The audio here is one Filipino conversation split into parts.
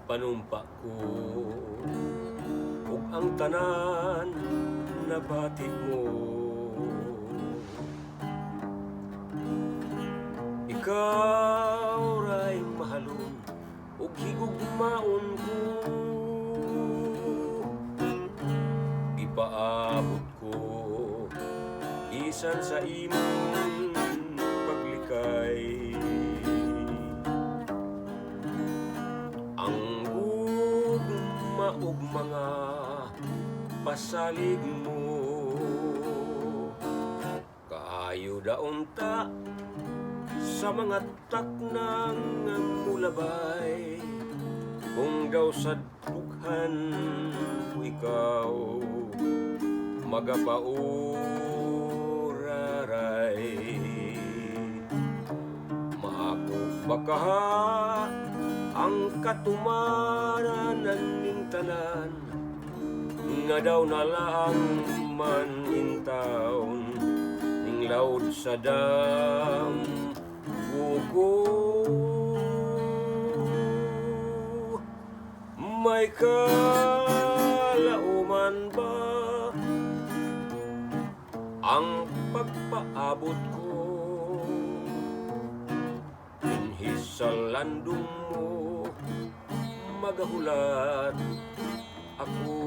Gipanumpa ko ug ang tanan na batid mo. Ikaw ray mahalon ug higugmaon ko, ipaabot ko bisan sa imong paglikay. Ang gugma ug mga pasalig mo, kaayo daon ta sa mga taknang mulabay. Kung daw sa dughan ko ikaw magapauraray, maako baka ang katumaran ning tanan nga daw nalang man intawon ning laod sa dam buko. May kalauman ba ang pagpaabot ko dinhi sa landong mo, magahulat ako.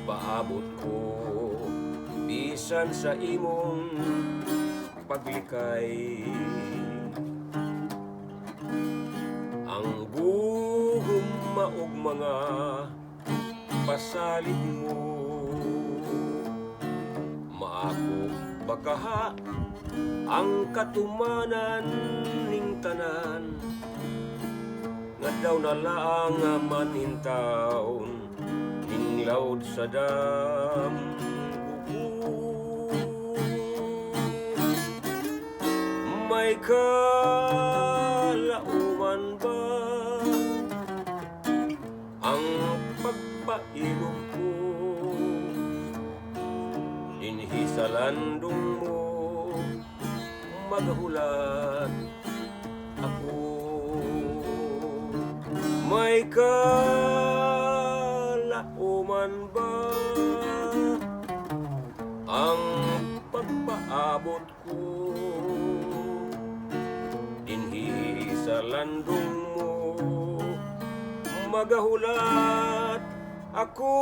Ipaabot ko bisan sa imong paglikay. Ang gugma ug mga pasalig mo, maako bakaha ang katumanan ning tanan nga daw nalaang manintawon ning laod sa dam buko. May kalauman ba ang pagpailog ko dinhi sa landong mo, magahulat ako. May kalauman ba ang pagpaabot ko dinhi sa landong mo, magahulat ako.